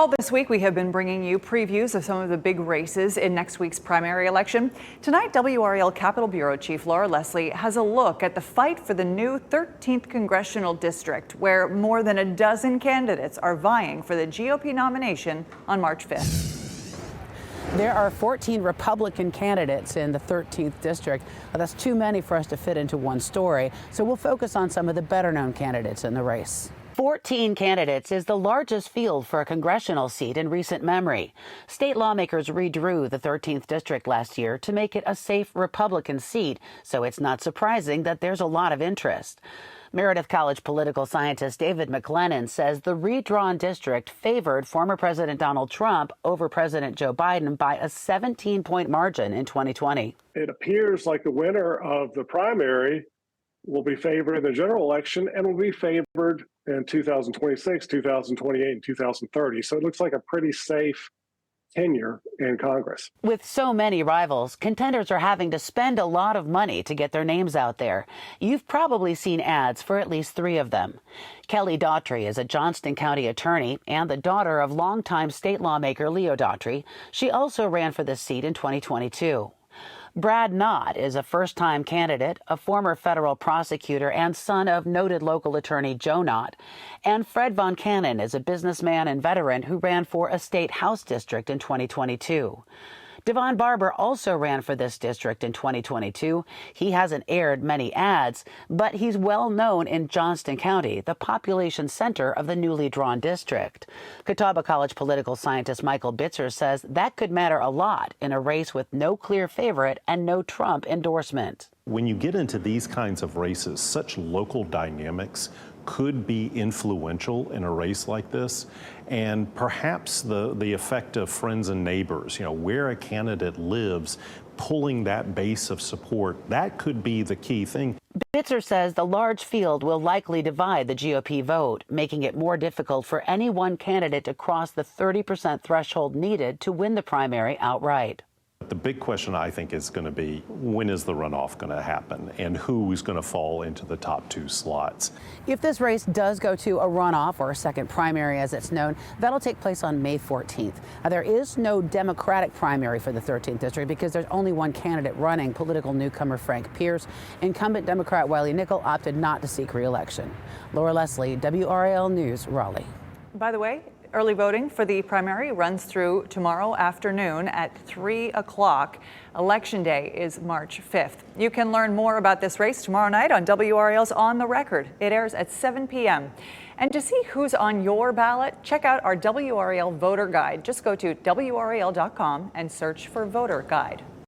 All this week, we have been bringing you previews of some of the big races in next week's primary election. Tonight, WRAL Capitol Bureau Chief Laura Leslie has a look at the fight for the new 13th Congressional District, where more than a dozen candidates are vying for the GOP nomination on March 5th. There are 14 Republican candidates in the 13th district. That's too many for us to fit into one story, so we'll focus on some of the better-known candidates in the race. 14 candidates is the largest field for a congressional seat in recent memory. State lawmakers redrew the 13th district last year to make it a safe Republican seat, so it's not surprising that there's a lot of interest. Meredith College political scientist David McLennan says the redrawn district favored former President Donald Trump over President Joe Biden by a 17-point margin in 2020. It appears like the winner of the primary will be favored in the general election and will be favored in 2026, 2028, and 2030. So it looks like a pretty safe tenure in Congress. With so many rivals, contenders are having to spend a lot of money to get their names out there. You've probably seen ads for at least 3 of them. Kelly Daughtry is a Johnston County attorney and the daughter of longtime state lawmaker Leo Daughtry. She also ran for this seat in 2022. Brad Knott is a first-time candidate, a former federal prosecutor and son of noted local attorney Joe Knott. And Fred Von Cannon is a businessman and veteran who ran for a state House district in 2022. Devon Barber also ran for this district in 2022. He hasn't aired many ads, but he's well known in Johnston County, the population center of the newly drawn district. Catawba College political scientist Michael Bitzer says that could matter a lot in a race with no clear favorite and no Trump endorsement. When you get into these kinds of races, such local dynamics could be influential in a race like this, and perhaps the effect of friends and neighbors, where a candidate lives, pulling that base of support, that could be the key thing. Bitzer says the large field will likely divide the GOP vote, making it more difficult for any one candidate to cross the 30% threshold needed to win the primary outright. The big question, I think, is going to be when is the runoff going to happen and who is going to fall into the top 2 slots. If this race does go to a runoff or a second primary, as it's known, that'll take place on May 14th. Now, there is no Democratic primary for the 13th district because there's only one candidate running, political newcomer Frank Pierce. Incumbent Democrat Wiley Nickel opted not to seek re-election. Laura Leslie, WRAL News, Raleigh. By the way, early voting for the primary runs through tomorrow afternoon at 3 o'clock. Election Day is March 5th. You can learn more about this race tomorrow night on WRAL's On the Record. It airs at 7 p.m. And to see who's on your ballot, check out our WRAL voter guide. Just go to WRAL.com and search for voter guide.